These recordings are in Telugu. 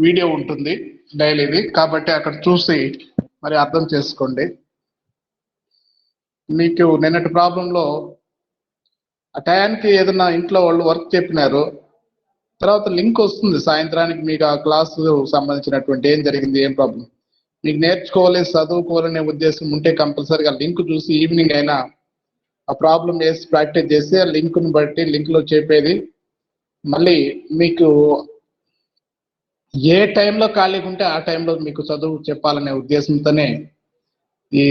వీడియో ఉంటుంది డైలీది, కాబట్టి అక్కడ చూసి మరి అర్థం చేసుకోండి. మీకు నిన్నటి ప్రాబ్లంలో ఆ టయానికి ఏదైనా ఇంట్లో వాళ్ళు వర్క్ చెప్పినారు, తర్వాత లింక్ వస్తుంది సాయంత్రానికి మీకు ఆ క్లాసు సంబంధించినటువంటి ఏం జరిగింది, ఏం ప్రాబ్లం మీకు నేర్చుకోవాలి చదువుకోవాలనే ఉద్దేశం ఉంటే కంపల్సరీగా లింక్ చూసి ఈవినింగ్ అయినా ఆ ప్రాబ్లం వేసి ప్రాక్టీస్ చేసి ఆ లింక్ను బట్టి లింక్లో చెప్పేది మళ్ళీ మీకు ఏ టైంలో ఖాళీగా ఉంటే ఆ టైంలో మీకు చదువు చెప్పాలనే ఉద్దేశంతోనే ఈ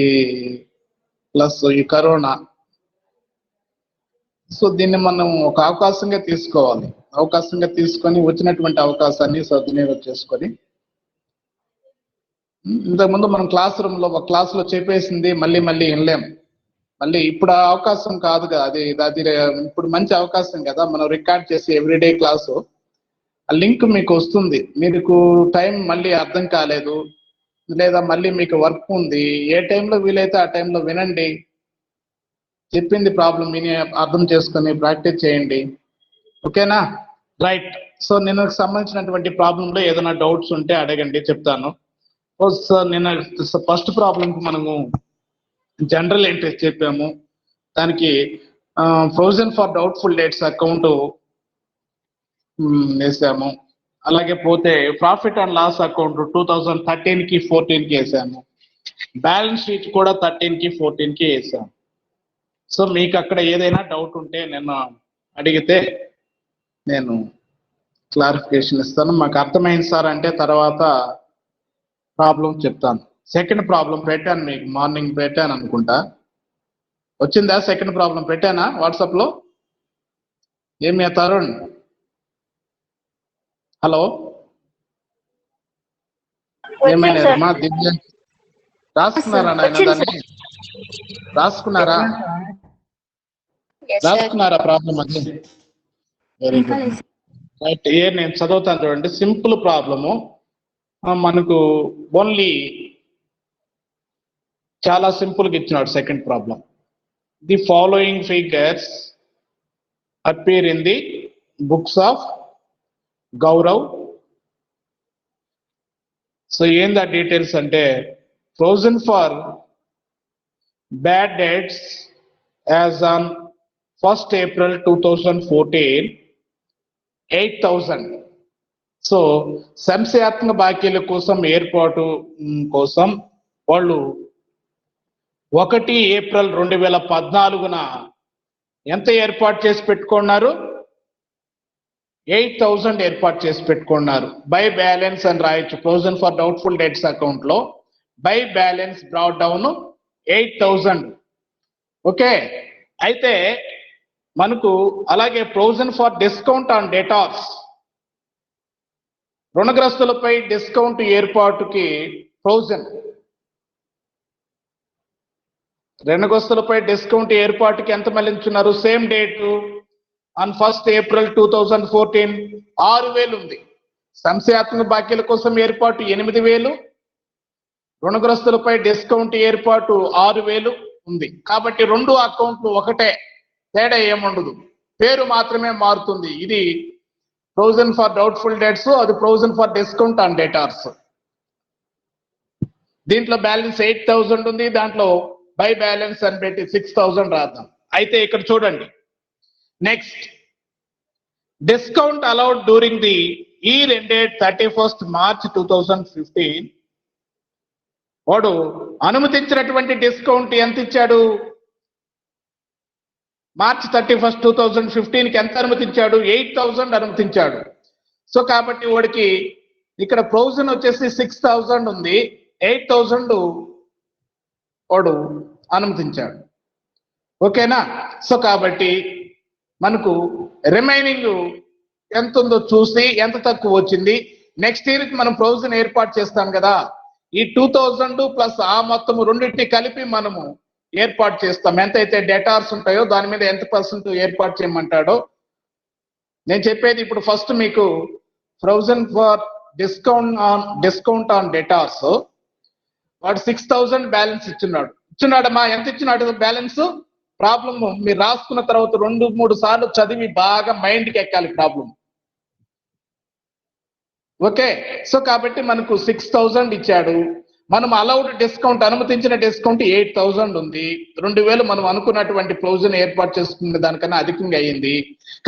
ప్లస్ ఈ కరోనా. సో దీన్ని మనం ఒక అవకాశంగా తీసుకోవాలి, అవకాశంగా తీసుకొని వచ్చినటువంటి అవకాశాన్ని సద్వినియోగం చేసుకొని ఇంతకుముందు మనం క్లాస్ రూమ్లో ఒక క్లాసులో చెప్పేసింది మళ్ళీ మళ్ళీ వినలేం, మళ్ళీ ఇప్పుడు ఆ అవకాశం కాదు కదా, అది అది ఇప్పుడు మంచి అవకాశం కదా, మనం రికార్డ్ చేసి ఎవ్రీడే క్లాసు ఆ లింక్ మీకు వస్తుంది. మీకు టైం మళ్ళీ అర్థం కాలేదు లేదా మళ్ళీ మీకు వర్క్ ఉంది, ఏ టైంలో వీలైతే ఆ టైంలో వినండి, చెప్పింది ప్రాబ్లం విని అర్థం చేసుకొని ప్రాక్టీస్ చేయండి. ఓకేనా? రైట్. సో నిన్నకు సంబంధించినటువంటి ప్రాబ్లంలో ఏదైనా డౌట్స్ ఉంటే అడగండి, చెప్తాను. సార్ నిన్న ఫస్ట్ ప్రాబ్లంకి మనము జనరల్ ఎంట్రీస్ చెప్పాము, దానికి provision for doubtful dates account వేసాము. అలాగే పోతే ప్రాఫిట్ అండ్ లాస్ అకౌంట్ 2013కి 14కి వేసాము. బ్యాలెన్స్ షీట్ కూడా 13కి 14కి వేసాము. సో మీకు అక్కడ ఏదైనా డౌట్ ఉంటే నిన్న అడిగితే నేను క్లారిఫికేషన్ ఇస్తాను. మాకు అర్థమైంది సార్ అంటే తర్వాత ప్రాబ్లం చెప్తాను. సెకండ్ ప్రాబ్లం పెట్టాను, మీకు మార్నింగ్ పెట్టాను అనుకుంటా, వచ్చిందా? సెకండ్ ప్రాబ్లం పెట్టానా వాట్సాప్లో? ఏమి తరుణ్? హలో, ఏమైనా దివ్య రాసుకున్నారా నాయన? దాన్ని రాసుకున్నారా? రాసుకున్నారా ప్రాబ్లం అది? Very good. రైట్. నేను చదువుతాను చూడండి. సింపుల్ ప్రాబ్లము, మనకు ఓన్లీ చాలా సింపుల్గా ఇచ్చినాడు. Second problem, the following figures appear in the books of Gaurav. So ఏందా డీటెయిల్స్ అంటే, provision for bad debts as on 1st April 2014 8,000. So సంశయాత్మక బాకీల కోసం ఏర్పాటు కోసం వాళ్ళు 1 ఏప్రిల్ 2014న ఎంత ఏర్పాటు చేసి పెట్టుకున్నారు? 8,000 ఏర్పాటు చేసి పెట్టుకున్నారు. బై బ్యాలెన్స్ అని రాయొచ్చు. Provision for doubtful debts account లో by balance brought down 8,000. Okay. అయితే మనకు అలాగే provision for discount on debtors, రుణగ్రస్తులపై డిస్కౌంట్ ఏర్పాటుకి ప్రొవిజన్, రుణగ్రస్తులపై డిస్కౌంట్ ఏర్పాటుకి ఎంత మళ్ళించున్నారు? Same date on 1st April 2014 6,000 ఉంది. సంశయాత్మక బాకీల కోసం ఏర్పాటు 8,000, రుణగ్రస్తులపై డిస్కౌంట్ ఏర్పాటు 6,000 ఉంది. కాబట్టి రెండు అకౌంట్లు ఒకటే, తేడా ఏముండదు, పేరు మాత్రమే మారుతుంది. ఇది ప్రొవిజన్ ఫర్ డౌట్ఫుల్ డెట్స్, అది provision for discount on debtors. దీంట్లో బ్యాలెన్స్ 8,000 ఉంది, దాంట్లో బై బ్యాలెన్స్ అని పెట్టి 6,000 రాద్దాం. అయితే ఇక్కడ చూడండి, next discount allowed during the year ended 31st March 2015. వాడు అనుమతించినటువంటి డిస్కౌంట్ ఎంత ఇచ్చాడు? March 31st, 2015కి ఎంత అనుమతించాడు? 8,000 అనుమతించాడు. సో కాబట్టి వాడికి ఇక్కడ ప్రొవిజన్ వచ్చేసి 6,000 ఉంది, 8,000 వాడు అనుమతించాడు. ఓకేనా? సో కాబట్టి మనకు రిమైనింగ్ ఎంత ఉందో చూసి ఎంత తక్కువ వచ్చింది, నెక్స్ట్ ఇయర్కి మనం ప్రొవిజన్ ఏర్పాటు చేస్తాం కదా, ఈ 2,000 ప్లస్ ఆ మొత్తం రెండింటిని కలిపి మనము ఏర్పాటు చేస్తాం. ఎంతైతే డెటార్స్ ఉంటాయో దాని మీద ఎంత పర్సెంట్ ఏర్పాటు చేయమంటాడో నేను చెప్పేది. ఇప్పుడు ఫస్ట్ మీకు provision for discount on debtors, వాడు 6,000 బ్యాలెన్స్ ఇచ్చున్నాడమ్మా. ఎంత ఇచ్చినాడు బ్యాలెన్స్? ప్రాబ్లమ్ మీరు రాసుకున్న తర్వాత 2-3 సార్లు చదివి బాగా మైండ్కి ఎక్కాలి ప్రాబ్లం. ఓకే. సో కాబట్టి మనకు 6,000 ఇచ్చాడు. మనం అలౌడ్ డిస్కౌంట్, అనుమతించిన డిస్కౌంట్ 8,000 ఉంది. 2,000 మనం అనుకున్నటువంటి ప్రొవిజన్ ఏర్పాటు చేసుకున్న దానికన్నా అధికంగా అయ్యింది.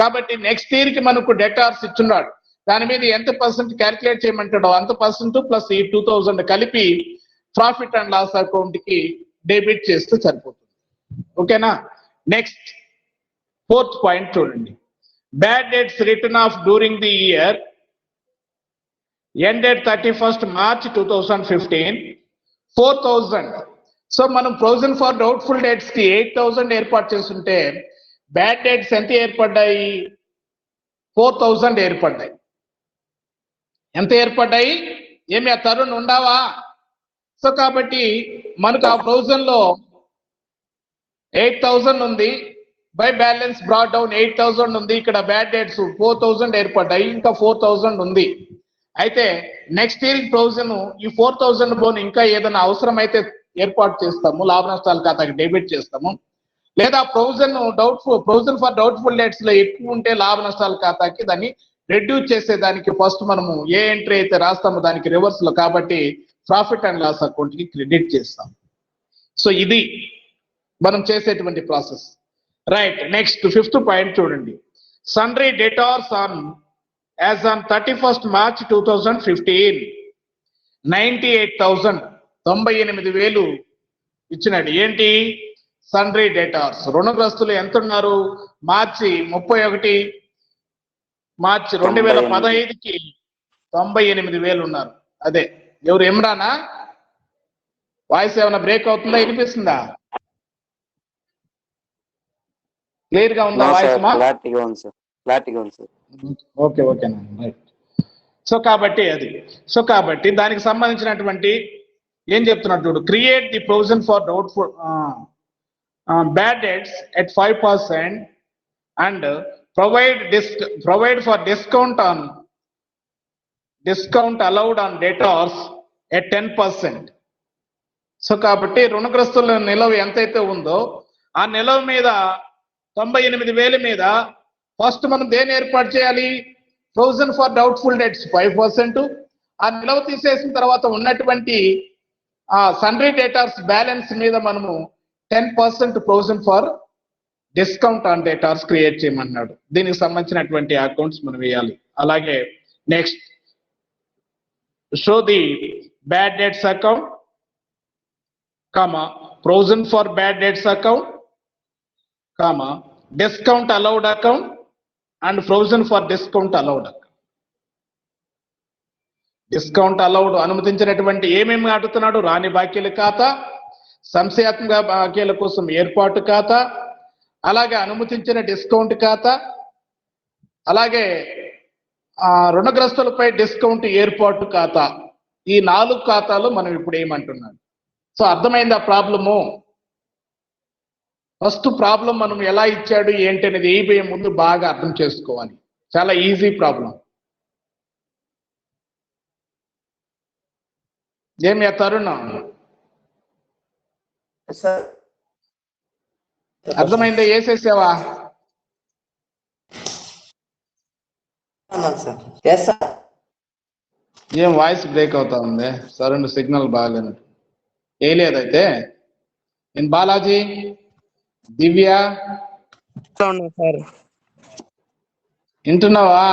కాబట్టి నెక్స్ట్ ఇయర్ కి మనకు డెటార్స్ ఇచ్చున్నాడు. దాని మీద ఎంత పర్సెంట్ క్యాల్కులేట్ చేయమంటాడో అంత పర్సెంట్ ప్లస్ ఈ 2,000 కలిపి ప్రాఫిట్ అండ్ లాస్ అకౌంట్ కి డెబిట్ చేస్తే సరిపోతుంది. ఓకేనా. నెక్స్ట్ 4th పాయింట్ చూడండి. Bad debts written off during the year ended 31st March 2015 4,000. So మనం ప్రొవిజన్ ఫర్ డౌట్ఫుల్ డేట్స్ కి 8,000 ఏర్పాటు చేస్తుంటే బ్యాడ్ డేట్స్ ఎంత ఏర్పడ్డాయి? 4,000 ఏర్పడ్డాయి. ఎంత ఏర్పడ్డాయి? ఏమి ఆ తరుణ్ ఉండవా? సో కాబట్టి మనకు ఆ ప్రొవిజన్ లో 8,000 ఉంది, బై బ్యాలెన్స్ బ్రాట్ డౌన్ 8,000 ఉంది. ఇక్కడ బ్యాడ్ డేట్స్ 4,000 ఏర్పడ్డాయి, ఇంకా 4,000 ఉంది. అయితే నెక్స్ట్ ఇయర్ ప్రొవిజన్ ఈ 4,000 పోను ఇంకా ఏదైనా అవసరం అయితే ఏర్పాటు చేస్తాము, లాభ నష్టాల ఖాతాకి డెబిట్ చేస్తాము. లేదా ప్రొవిజన్ ఫర్ డౌట్ఫుల్ డేట్స్ లో ఎక్కువ ఉంటే లాభ నష్టాల ఖాతాకి దాన్ని రెడ్యూస్ చేసేదానికి ఫస్ట్ మనము ఏ ఎంట్రీ అయితే రాస్తామో దానికి రివర్స్ లో, కాబట్టి ప్రాఫిట్ అండ్ లాస్ అకౌంట్ కి క్రెడిట్ చేస్తాం. సో ఇది మనం చేసేటువంటి process. Right. Next 5th point చూడండి. Sundry debtors on as on 31st March 2015 98,000 98,000 ఇచ్చినాడు. ఏంటి? సన్రీ డెటార్స్. రుణగ్రస్తులు ఎంత ఉన్నారు? మార్చి 2015కి 98,000 ఉన్నారు. అదే ఎవరు? ఇమ్రానా? వాయిస్ ఏమైనా బ్రేక్ అవుతుందా? వినిపిస్తుందా? క్లియర్ గా ఉందా వాయిస్? ఓకే ఓకేనా. రైట్. సో కాబట్టి అది, సో కాబట్టి దానికి సంబంధించినటువంటి ఏం చెప్తున్నాడు చూడు. Create the provision for doubtful bad debts at 5% and provide for discount allowed on debtors at 10%. So కాబట్టి రుణగ్రస్తుల నిలవ ఎంతైతే ఉందో ఆ నిలవ మీద 98,000 మీద ఫస్ట్ మనం దేని ఏర్పాటు చేయాలి? Provision for doubtful debts 5%. ఆ నిలవ తీసేసిన తర్వాత ఉన్నటువంటి ఆ సన్రీ డేటార్స్ బ్యాలెన్స్ మీద మనము 10% provision for discount on debtors create చేయమన్నాడు. దీనికి సంబంధించినటువంటి అకౌంట్స్ మనం వేయాలి. అలాగే next show the bad debts account, provision for bad debts account, discount allowed account and provision for discount allowed account. Discount allowed అనుమతించినటువంటి ఏమేమి అడుగుతున్నాడు? రాని బాకీల ఖాతా, సంశయాత్మక బాకీల కోసం ఏర్పాటు ఖాతా, అలాగే అనుమతించిన డిస్కౌంట్ ఖాతా, అలాగే రుణగ్రస్తులపై డిస్కౌంట్ ఏర్పాటు ఖాతా. ఈ 4 ఖాతాలు మనం ఇప్పుడు ఏమంటున్నాం? సో అర్థమైందా ప్రాబ్లము? ఫస్ట్ ప్రాబ్లం మనం ఎలా ఇచ్చాడు ఏంటి అనేది వేయబోయే ముందు బాగా అర్థం చేసుకోవాలి. చాలా ఈజీ ప్రాబ్లం. ఏమి తరుణ్ అర్థమైందా? వేసేసావా? ఏం వాయిస్ బ్రేక్ అవుతా ఉంది? సరైన సిగ్నల్ బాగాలేదు. వేయలేదైతే నేను బాలాజీ, దివ్య వింటున్నావా?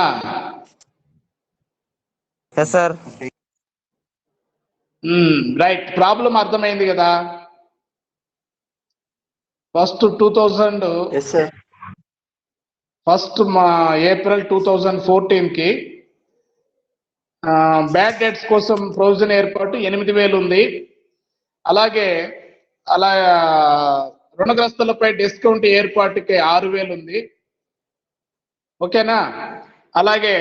రైట్. ప్రాబ్లం అర్థమైంది కదా? ఫస్ట్ 2000 ఏప్రిల్ 2014కి బ్యాడ్ డెట్స్ కోసం ప్రొవిజన్ ఏర్పాటు 8,000 ఉంది. అలాగే రుణగ్రస్తులపై డిస్కౌంట్ ఏర్పాటుకి 6,000 ఉంది. ఓకేనా. అలాగే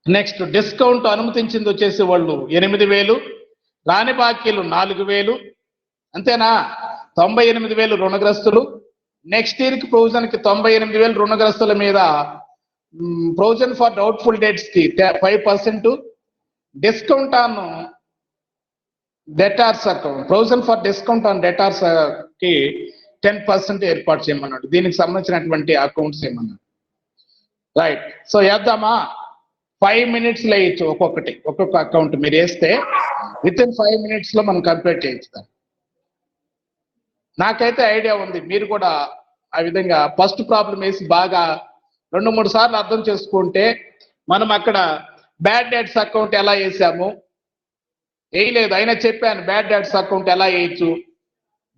నెక్స్ట్ డిస్కౌంట్ అనుమతించింది వచ్చేసి వాళ్ళు 8,000, రాని బాకీలు 4,000. అంతేనా? 98,000 రుణగ్రస్తులు. నెక్స్ట్ ఇయర్ కి ప్రొవిజన్ కి 98,000 రుణగ్రస్తుల మీద ప్రొవిజన్ ఫర్ డౌట్ఫుల్ డేట్స్ కి 5%, discount on debtors account, provision for discount on debtors కి 10% ఏర్పాటు చేయమన్నాడు. దీనికి సంబంధించినటువంటి అకౌంట్స్ ఏమన్నాడు. రైట్. సో వేద్దామా? 5 minutes లో వేయచ్చు, ఒక్కొక్క అకౌంట్ మీరు వేస్తే విత్ ఇన్ 5 minutes లో మనం కంప్లీట్ చేయొచ్చు. నాకైతే ఐడియా ఉంది, మీరు కూడా ఆ విధంగా ఫస్ట్ ప్రాబ్లం వేసి బాగా 2-3 సార్లు అర్థం చేసుకుంటే మనం అక్కడ బ్యాడ్ డెట్స్ అకౌంట్ ఎలా వేసాము, వేయలేదు అయినా చెప్పాను బ్యాడ్ డెట్స్ అకౌంట్ ఎలా వేయచ్చు.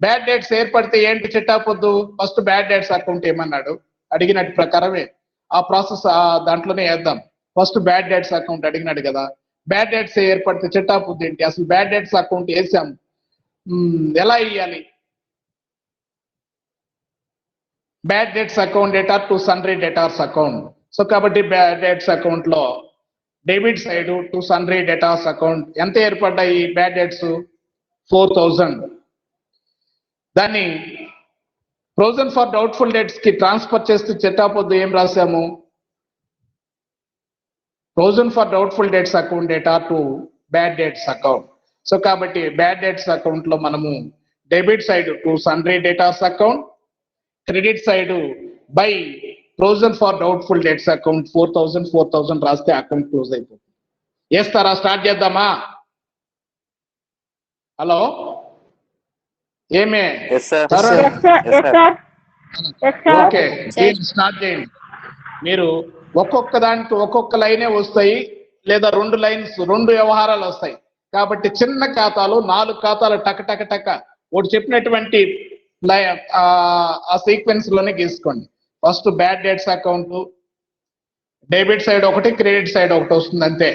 బ్యాడ్ డెట్స్ ఏర్పడితే ఏంటి చిట్టాపొద్దు, ఫస్ట్ బ్యాడ్ డెట్స్ అకౌంట్ ఏమన్నాడు, అడిగినట్టు ప్రకారమే ఆ ప్రాసెస్ దాంట్లోనే వేద్దాం. ఫస్ట్ బ్యాడ్ డెట్స్ అకౌంట్ అడిగినాడు కదా, బ్యాడ్ డెట్స్ ఏర్పడితే చిట్టాపొద్దు ఏంటి, అసలు బ్యాడ్ డెట్స్ అకౌంట్ వేసాము ఎలా వేయాలి. Bad debts account debtor to sundry debtors account. So కాబట్టి బ్యాడ్ డెట్స్ అకౌంట్ లో debit side to sundry debtors account ఎంత ఏర్పడ్డాయి బ్యాడ్ డెట్స్ 4,000. దాన్ని ప్రొవిజన్ ఫర్ డౌట్ఫుల్ డెట్స్ కి ట్రాన్స్ఫర్ చేస్తే చిట్టాపొద్దు ఏం రాసాము, provision for doubtful debts account debtor to bad debts account. So కాబట్టి బ్యాడ్ డెట్స్ అకౌంట్ లో మనము debit side to sundry debtors account, credit side by provision for doubtful debts account 4,000 రాస్తే అకౌంట్ క్లోజ్ అయిపోతుంది. వేస్తారా, స్టార్ట్ చేద్దామా? హలో ఏమే ఓకే స్టార్ట్ చేయండి. మీరు ఒక్కొక్క దానికి ఒక్కొక్క లైనే వస్తాయి, లేదా 2 లైన్స్ 2 వ్యవహారాలు వస్తాయి. కాబట్టి చిన్న ఖాతాలు 4 ఖాతాలు టక టక టక ఒకటి చెప్పినటువంటి ఆ సీక్వెన్స్ లోనే గీసుకోండి. First bad debts account debit side ఒకటి, క్రెడిట్ సైడ్ ఒకటి వస్తుంది అంతే.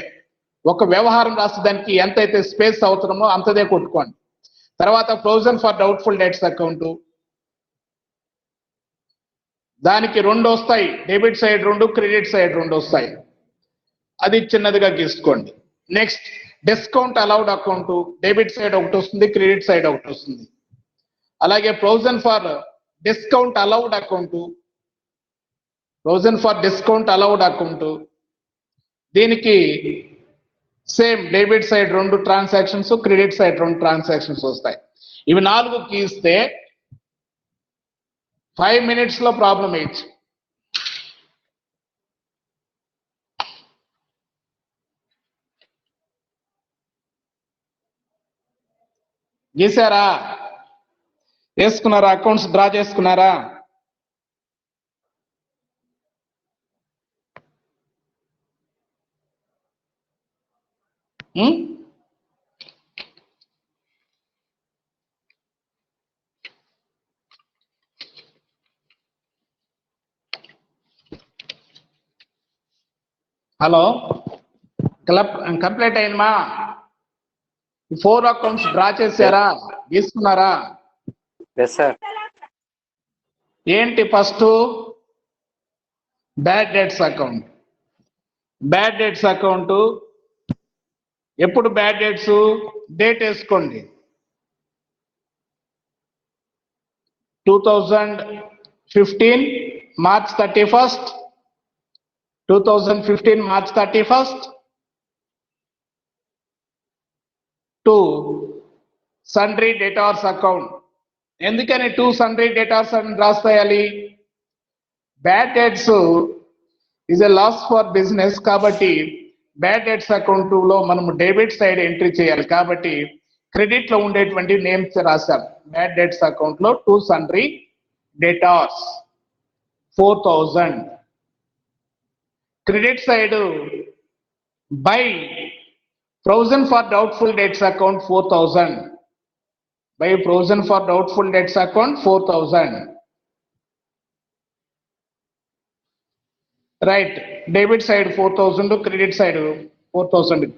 ఒక వ్యవహారం రాసి దానికి ఎంతైతే స్పేస్ అవసరమో అంతదే కొట్టుకోండి. తర్వాత provision for doubtful debts account, దానికి 2 వస్తాయి, డెబిట్ సైడ్ 2, క్రెడిట్ సైడ్ 2 వస్తాయి, అది చిన్నదిగా గీసుకోండి. Next discount allowed account, debit side ఒకటి వస్తుంది, క్రెడిట్ సైడ్ ఒకటి వస్తుంది. అలాగే provision for discount allowed account, provision for discount allowed account, దీనికి same debit side 2 transactions, credit side 2 transactions వస్తాయి. ఇవి 4 గీస్తే 5 minutes లో ప్రాబ్లం వేయచ్చు. గీసారా, వేసుకున్నారా, అకౌంట్స్ డ్రా చేసుకున్నారా? హలో కంప్లీట్ అయిందమ్మా? 4 అకౌంట్స్ డ్రా చేశారా, గీసుకున్నారా? ఏంటి first bad debts account. Bad debts account ఎప్పుడు బ్యాడ్ డెట్స్ డేట్ వేసుకోండి, 2015 March 31st, 2015 March 31st to sundry debtors account. ఎందుకని 2 సన్రీ డేటార్స్ అని రాస్తాయాలి? Bad debts is a loss for business, కాబట్టి బ్యాడ్ డెట్స్ అకౌంట్ లో మనము డెబిట్ సైడ్ ఎంట్రీ చేయాలి. కాబట్టి క్రెడిట్ లో ఉండేటువంటి నేమ్స్ రాశాం. బ్యాడ్ డెట్స్ అకౌంట్ లో 2 sundry debtors 4,000, credit side by provision for doubtful debts account 4,000, by provision for doubtful debts account 4,000. Right, debit side 4,000, credit side 4,000.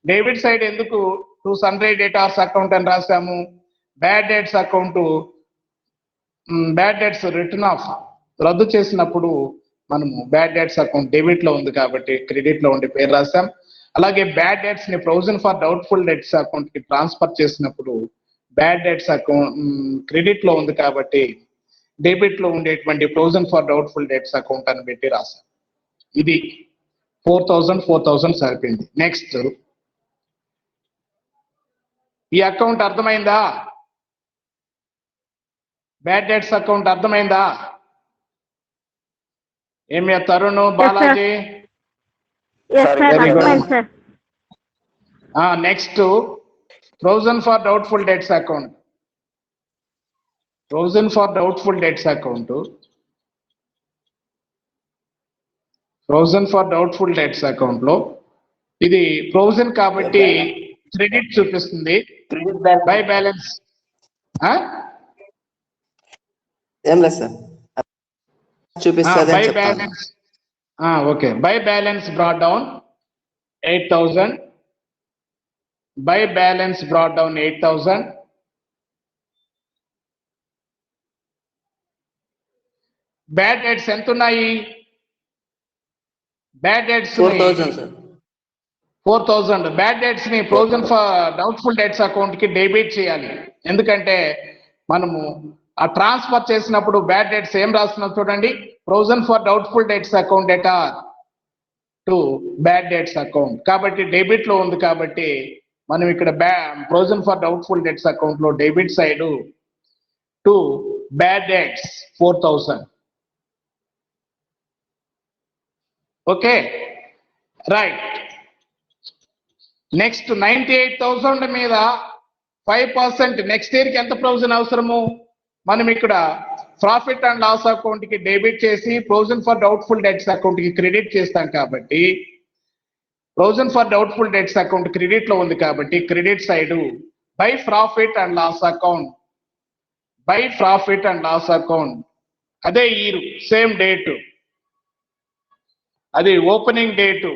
Debit side ఎందుకు 2 సన్రీ డేటార్స్ అకౌంట్ అని రాసాము? Bad debts account, bad debts written off రద్దు చేసినప్పుడు మనము బ్యాడ్ డెట్స్ అకౌంట్ డెబిట్ లో ఉంది కాబట్టి క్రెడిట్ లో ఉండే పేరు రాసాం. అలాగే బ్యాడ్ డెట్స్ ని provision for doubtful debts account కి ట్రాన్స్ఫర్ చేసినప్పుడు బ్యాడ్ డెట్స్ అకౌంట్ క్రెడిట్ లో ఉంది కాబట్టి డెబిట్ లో ఉండేటువంటి provision for doubtful debts account అని పెట్టి రాసాం. ఇది 4,000 సరిపోయింది. నెక్స్ట్ ఈ అకౌంట్ అర్థమైందా? బ్యాడ్ డెట్స్ అకౌంట్ అర్థమైందా? ఏమి Tarun, Balaji Yes, sir. Very good. Aర్థమైంది sir. Next, provision for doubtful debts account. Provision for doubtful debts account. Provision for doubtful debts account లో ఇది ప్రొవిజన్ కాబట్టి క్రెడిట్ చూపిస్తుంది. బై బ్యాలెన్స్ ఏం లేదు సార్ చూపిస్తుంది by balance. Okay, by balance brought down 8,000. By balance brought down 8,000. Bad debts ఎంత ఉన్నాయి? Bad debts 4,000 sir. 4,000. Bad debts ని provision for doubtful debts account కి డెబిట్ చేయాలి. ఎందుకంటే మనము ఆ ట్రాన్స్ఫర్ చేసినప్పుడు బ్యాడ్ డెట్స్ ఏం రాస్తున్నాం చూడండి, provision for doubtful debts account debtor to bad debts account. కాబట్టి డెబిట్ లో ఉంది కాబట్టి మనం ఇక్కడ provision for doubtful debts account లో debit side to bad debts 4,000. Okay, right. Next 98,000 మీద 5% నెక్స్ట్ ఇయర్ కి ఎంత ప్రొవిజన్ అవసరము? మనం ఇక్కడ ప్రాఫిట్ అండ్ లాస్ అకౌంట్ కి డెబిట్ చేసి provision for doubtful debts account కి క్రెడిట్ చేస్తాం కాబట్టి provision for doubtful debts account credit లో ఉంది కాబట్టి credit side by profit and loss account. By profit and loss account అదే ఇయర్ సేమ్ డేట్, అది ఓపెనింగ్ డేటు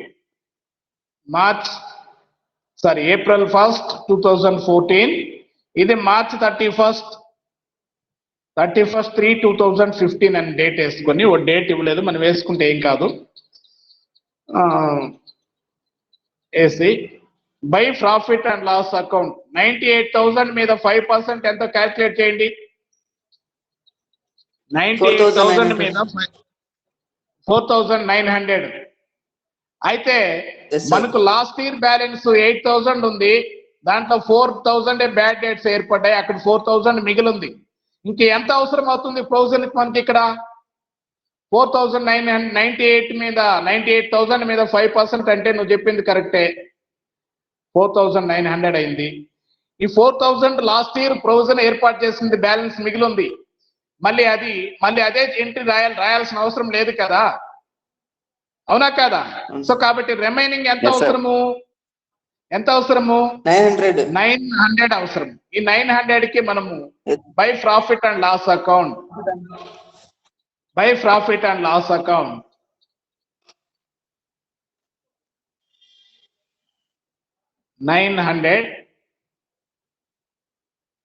ఏప్రిల్ 1st 2014. ఇది March 31st 3/2015 అని డేట్ వేసుకొని, ఓ డేట్ ఇవ్వలేదు, మనం వేసుకుంటే ఏం కాదు. వేసి by profit and loss account 98,000 మీద 5% ఎంతో క్యాల్కులేట్ చేయండి. 98,000 మీద 4,900. అయితే మనకు లాస్ట్ ఇయర్ బ్యాలెన్స్ 8,000 ఉంది, దాంట్లో 4,000 బ్యాడ్ డేట్స్ ఏర్పడ్డాయి, అక్కడ 4,000 మిగిలింది. ఇంక ఎంత అవసరం అవుతుంది ప్రొవిజన్ మనకి ఇక్కడ? 98,000 మీద 5% అంటే నువ్వు చెప్పింది కరెక్టే, 4,900 అయింది. ఈ 4,000 లాస్ట్ ఇయర్ ప్రొవిజన్ ఏర్పాటు చేసింది, బ్యాలెన్స్ మిగిలింది. మళ్ళీ అదే ఎంట్రీ రాయాల్సిన అవసరం లేదు కదా, అవునా కదా? సో కాబట్టి రిమైనింగ్ ఎంత అవసరము? 900 అవసరం. ఈ 900 కి మనము by profit and loss account 900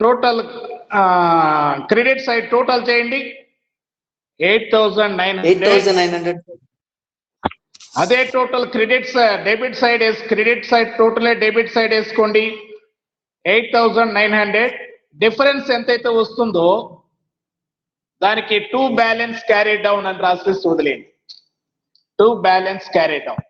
total credit side total చేయండి 8,900. అదే total debit side total debit side వేసుకోండి 8,900. డిఫరెన్స్ ఎంతైతే వస్తుందో దానికి 2 బ్యాలెన్స్ క్యారీ డౌన్ అని రాసి వదిలేండి. 2 బ్యాలెన్స్ క్యారీ డౌన్.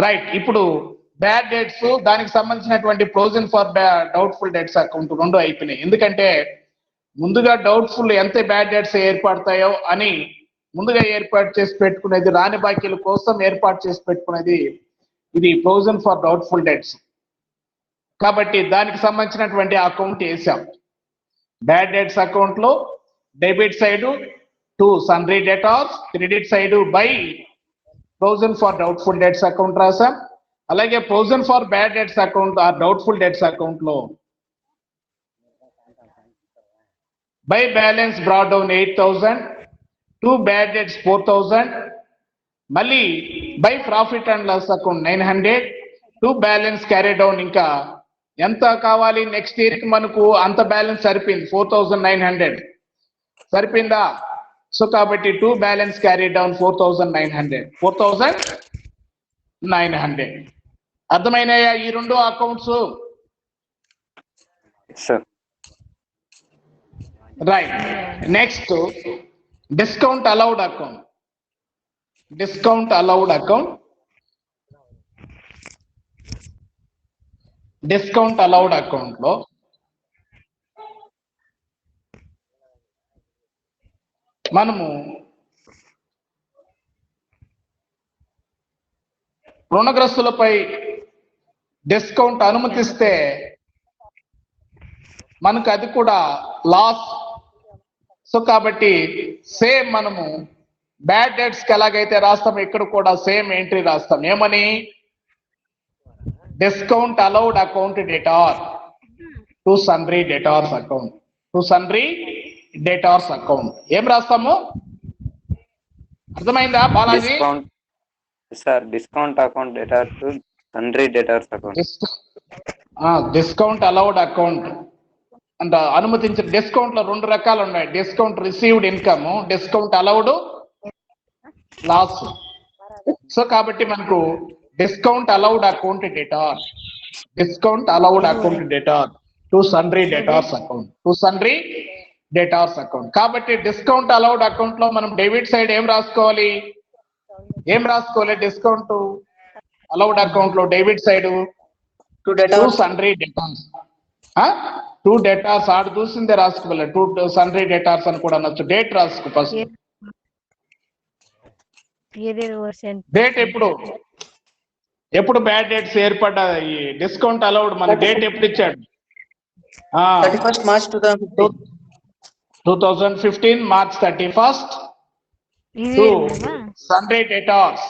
రైట్. ఇప్పుడు బ్యాడ్ డెట్స్, దానికి సంబంధించినటువంటి provision for doubtful debts account రెండు అయిపోయినాయి. ఎందుకంటే ముందుగా డౌట్ఫుల్ ఎంత బ్యాడ్ డెట్స్ ఏర్పడతాయో అని ముందుగా ఏర్పాటు చేసి పెట్టుకునేది, రాని బాకీల కోసం ఏర్పాటు చేసి పెట్టుకునేది ఇది ప్రొవిజన్ ఫర్ డౌట్ఫుల్ డెట్స్. కాబట్టి దానికి సంబంధించినటువంటి అకౌంట్ వేసాం. బ్యాడ్ డెట్స్ అకౌంట్ లో debit side to sundry debtors, credit side by provision for doubtful debts account రాసాం. అలాగే provision for bad debts account or doubtful debts account లో by balance brought down 8,000, 2 bad debts 4,000, మళ్ళీ by profit and loss account 900, 2 balance carry down. ఇంకా ఎంత కావాలి నెక్స్ట్ ఇయర్ కి? మనకు అంత బ్యాలెన్స్ సరిపోయింది, 4,900 సరిపోయిందా? సో కాబట్టి 2 బ్యాలెన్స్ క్యారీ డౌన్ 4,900. అర్థమైనాయా ఈ రెండు accounts? Right. Next discount allowed account. Discount allowed account లో మనము రుణగ్రస్తులపై డిస్కౌంట్ అనుమతిస్తే మనకు అది కూడా లాస్. సో కాబట్టి సేమ్ మనము బ్యాడ్ డెట్స్ కి ఎలాగైతే రాస్తాం ఇక్కడ కూడా సేమ్ ఎంట్రీ రాస్తాం. ఏమని? Discount allowed account debtor to sundry debtors account, to sundry debtors account. ఏం రాస్తాము? అర్థమైందా Balaji? Discount account debtor to sundry debtors account. Discount allowed account అంటే అనుమతించిన డిస్కౌంట్ లో 2 రకాలు ఉన్నాయి. Discount received income, discount allowed loss. So కాబట్టి మనకు discount allowed account debtor, discount allowed account debtor to sundry debtors account, to sundry debtors account. కాబట్టి డిస్కౌంట్ అలౌడ్ అకౌంట్ లో మనం డెబిట్ సైడ్ ఏం రాసుకోవాలి? డిస్కౌంట్ అలౌడ్ అకౌంట్ లో debit side to sundry debtors, to debtors ఆడు చూసిందే రాసుకోవాలి. టూ సన్రీ డేటార్స్ అని కూడా అనొచ్చు. డేట్ రాసుకో ఫస్ట్. డేట్ ఎప్పుడు బ్యాడ్ డేట్స్ ఏర్పడ్డాయి? డిస్కౌంట్ అలౌడ్ మన డేట్ ఎప్పుడు ఇచ్చాడు? 31st March 2015 March 31st to sundry debtors.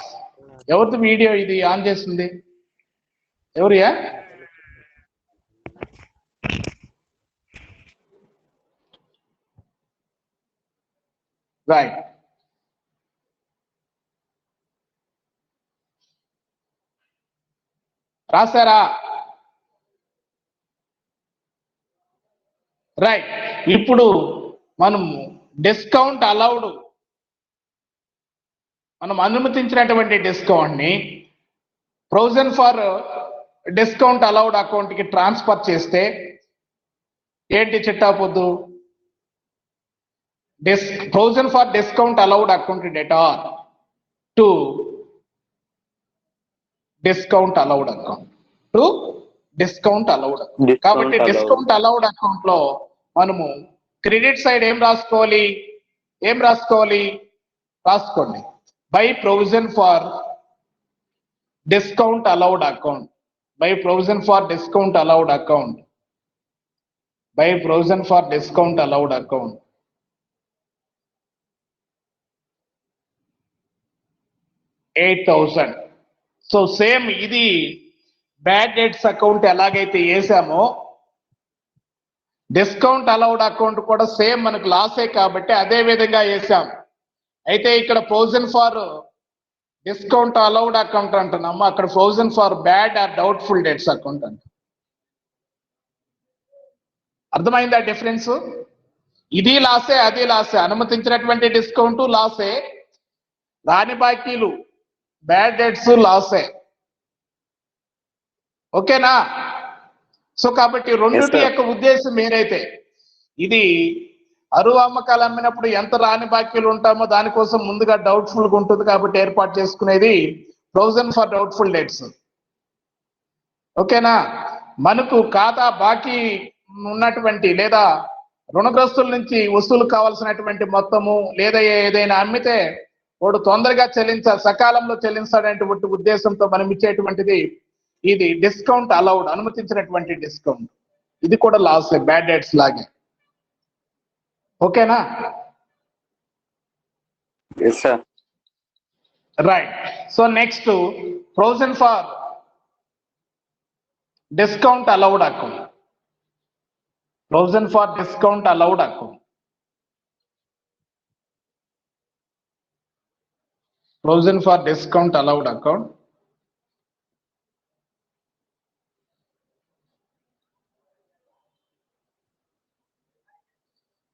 ఎవరిది వీడియో ఇది ఆన్ చేస్తుంది? ఎవరియా? రైట్. రాశారా? రైట్. ఇప్పుడు మనం డిస్కౌంట్ అలౌడ్, మనం అనుమతించినటువంటి డిస్కౌంట్ ని provision for discount allowed account కి ట్రాన్స్ఫర్ చేస్తే ఏంటి చిట్టాపొద్దు? Provision for discount allowed account debtor to discount allowed account, to discount allowed account. కాబట్టి డిస్కౌంట్ అలౌడ్ అకౌంట్ లో మనము క్రెడిట్ సైడ్ ఏం రాసుకోవాలి? రాసుకోండి. By provision for discount allowed account, by provision for discount allowed account, by provision for discount allowed account. $8,000. So same ఇది బ్యాడ్ డెట్స్ అకౌంట్ ఎలాగైతే వేసామో డిస్కౌంట్ అలౌడ్ అకౌంట్ కూడా సేమ్ మనకు లాసే కాబట్టి అదే విధంగా వేసాం. అయితే ఇక్కడ provision for discount allowed account అంటున్నాము, అక్కడ provision for bad or doubtful debts account అంట. అర్థమైందా డిఫరెన్స్? ఇది లాసే, అది లాసే. అనుమతించినటువంటి డిస్కౌంట్ లాసే, రాని బాకీలు బ్యాడ్ డెట్స్ లాసే. ఓకేనా? సో కాబట్టి రెండుటి యొక్క ఉద్దేశం ఏదైతే ఇది అరువు అమ్మకాలు అమ్మినప్పుడు ఎంత రాని బాకీలు ఉంటామో దానికోసం ముందుగా డౌట్ఫుల్ గా ఉంటుంది కాబట్టి ఏర్పాటు చేసుకునేది ప్రొవిజన్ ఫర్ డౌట్ఫుల్ డెట్స్. ఓకేనా? మనకు ఖాతా బాకీ ఉన్నటువంటి లేదా రుణగ్రస్తుల నుంచి వసూలు కావాల్సినటువంటి మొత్తము లేదా ఏదైనా అమ్మితే వాడు తొందరగా చెల్లించాలి, సకాలంలో చెల్లించాలనేటువంటి ఉద్దేశంతో మనం ఇచ్చేటువంటిది ఇది డిస్కౌంట్ అలౌడ్, అనుమతించినటువంటి డిస్కౌంట్. ఇది కూడా లాస్, బ్యాడ్ డెట్స్ లాగే. ఓకేనా? Yes sir. Right. So next provision for discount allowed account, provision for discount allowed account, provision for discount allowed account.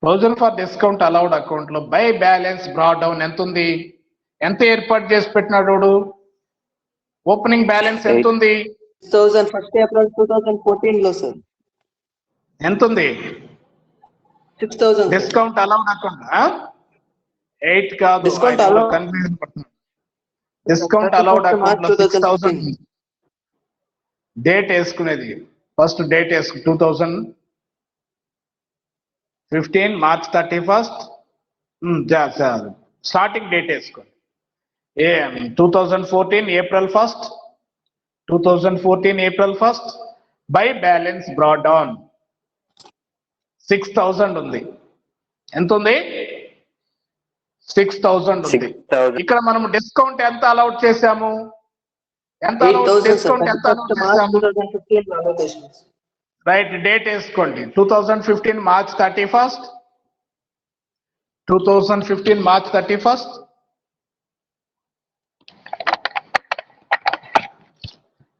Provision for discount allowed account లో బై బ్యాలెన్స్ బ్రాడ్ డౌన్ ఎంత ఉంది? ఎంత ఏర్పాటు చేసి పెట్టినాడు? ఓపెనింగ్ బ్యాలెన్స్ ఎంత ఉంది? 1st April 2014 లో సార్ ఎంత ఉంది? 6,000. డిస్కౌంట్ అలౌడ్ అకౌంట్ 8 కాదు, డిస్కౌంట్ అలౌడ్ కన్ఫ్యూజన్ పడుతుంది. డిస్కౌంట్ అలౌడ్ అకౌంట్ లో 6,000 డేట్ వేసుకునేది. ఫస్ట్ డేట్ వేసుకు 2015 March 31st స్టార్టింగ్ డేట్ వేసుకోండి. 2014 April 1st, 2014 April 1st by balance brought down 6,000 ఉంది. ఎంత ఉంది? 6,000 ఉంది. 6,000. ఇక్కడ మనం డిస్కౌంట్ ఎంత అలౌట్ చేశాము? ఎంత 8,000 డిస్కౌంట్ ఎంత March అలౌట్ చేశాము? 2015 allocations. రైట్, డేట్ వేసుకోండి. 2015 March 31st, 2015 March 31st.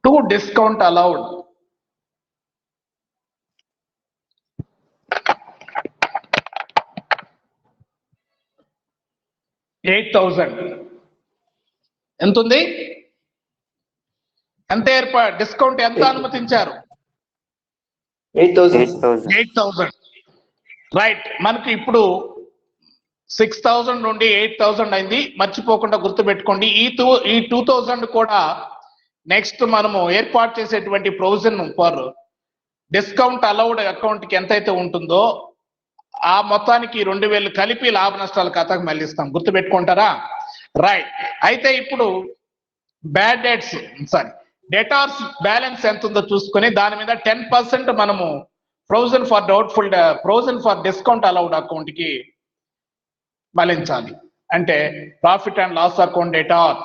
2 discount allowed. $8,000. ఎంత ఉంది? ఎంత డిస్కౌంట్ ఎంత అనుమతించారు? 8,000. 8,000. రైట్, మనకి ఇప్పుడు 6,000 నుండి 8,000 అయింది. మర్చిపోకుండా గుర్తుపెట్టుకోండి. ఈ 2,000 కూడా నెక్స్ట్ మనము ఏర్పాటు చేసేటువంటి provision for discount allowed account కి ఎంతైతే ఉంటుందో ఆ మొత్తానికి 2,000 కలిపి లాభ నష్టాల ఖాతాకు మళ్ళిస్తాం. గుర్తుపెట్టుకుంటారా? రైట్, అయితే ఇప్పుడు బ్యాడ్ డెట్స్ డెటార్స్ బ్యాలెన్స్ ఎంత ఉందో చూసుకొని దాని మీద 10% మనము provision for discount allowed account కి మళ్ళించాలి. అంటే profit and loss account debtor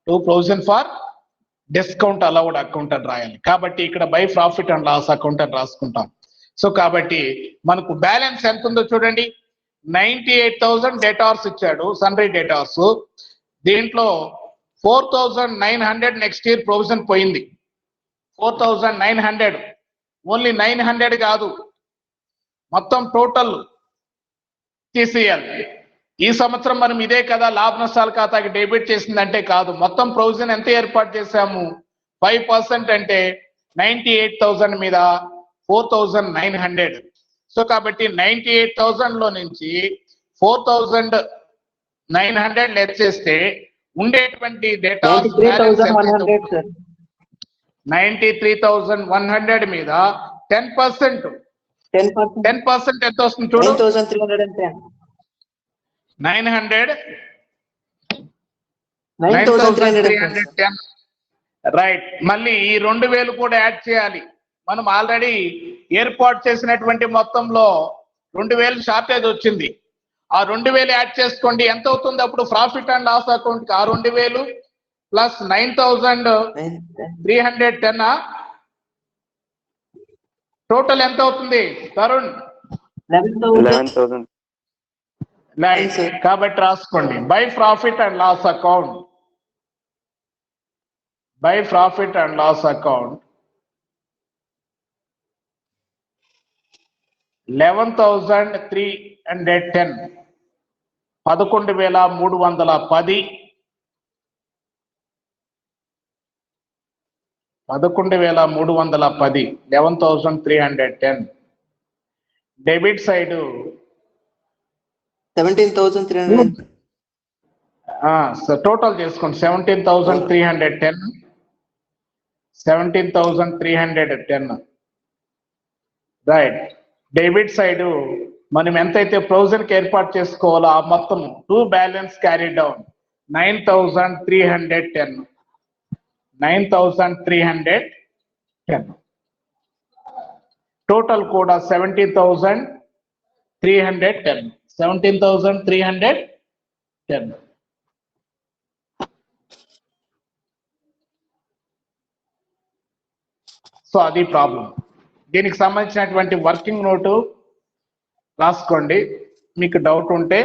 to provision for discount allowed account అని రాయాలి. కాబట్టి ఇక్కడ by profit and loss account అని రాసుకుంటాం. సో కాబట్టి మనకు బ్యాలెన్స్ ఎంత ఉందో చూడండి. 98,000 డెటార్స్ ఇచ్చాడు, సన్రీ డెటార్స్. దీంట్లో 4,900 నెక్స్ట్ ఇయర్ ప్రొవిజన్ పోయింది. 4,900, ఓన్లీ 900 కాదు, మొత్తం టోటల్ తీసేయాలి. ఈ సంవత్సరం మనం ఇదే కదా లాభ నష్టాల ఖాతాకి డెబిట్ చేసిందంటే కాదు, మొత్తం ప్రొవిజన్ ఎంత ఏర్పాటు చేశాము? 5% అంటే 98,000 మీద 4,900. సో కాబట్టి 98,000 లో నుంచి 4,900 లెస్ చేస్తే ఉండేటువంటి డేటా 93,100 sir. 93,100 మీద 10% 10% ఎంత వస్తుంది చూడు? 9,310. 9,310. రైట్, మళ్ళీ ఈ 2,000 కూడా యాడ్ చేయాలి. మనం ఆల్రెడీ ఏర్పాటు చేసినటువంటి మొత్తంలో 2,000 షార్టేజ్ వచ్చింది. ఆ 2,000 యాడ్ చేసుకోండి. ఎంత అవుతుంది అప్పుడు ప్రాఫిట్ అండ్ లాస్ అకౌంట్ కి? ఆ 2,000 ప్లస్ 9,310 టోటల్ ఎంత అవుతుంది తరుణ్? 11,000. కాబట్టి రాసుకోండి by profit and loss account. By profit and loss account 11,310, 11,310, 11,310. Debit side 17,300. Total చేసుకోండి. 17,310, 17,310. రైట్, డెబిట్ సైడ్ మనం ఎంతైతే ప్రొవిజన్ కి ఏర్పాటు చేసుకోవాలో ఆ మొత్తం to balance carry down 9,310. 9,310 total కూడా 17,310. 17,310. సో అది ప్రాబ్లం. దీనికి సంబంధించినటువంటి వర్కింగ్ నోటు రాసుకోండి మీకు డౌట్ ఉంటే.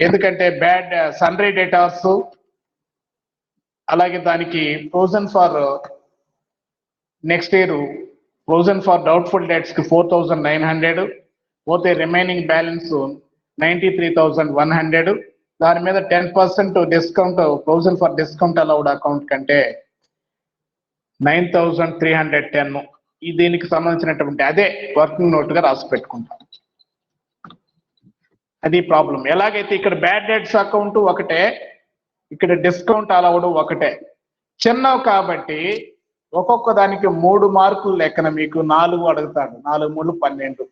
ఎందుకంటే బ్యాడ్ సన్రీ డేటాస్, అలాగే దానికి provision for next year provision for doubtful debts కి 4,900 పోతే రిమైనింగ్ బ్యాలెన్స్ 93,100. దాని మీద 10% discount provision for discount allowed account కంటే 9,310. దీనికి సంబంధించినటువంటి అదే వర్కింగ్ నోట్ గా రాసి పెట్టుకుంటాం. అది ప్రాబ్లం. ఎలాగైతే ఇక్కడ బ్యాడ్ డెట్స్ అకౌంట్ ఒకటే, ఇక్కడ డిస్కౌంట్ అలౌడ్ ఒకటే. చిన్నవి కాబట్టి ఒక్కొక్క దానికి 3 మార్కులు లెక్కన మీకు 4 అడుగుతాడు. 4 3 12.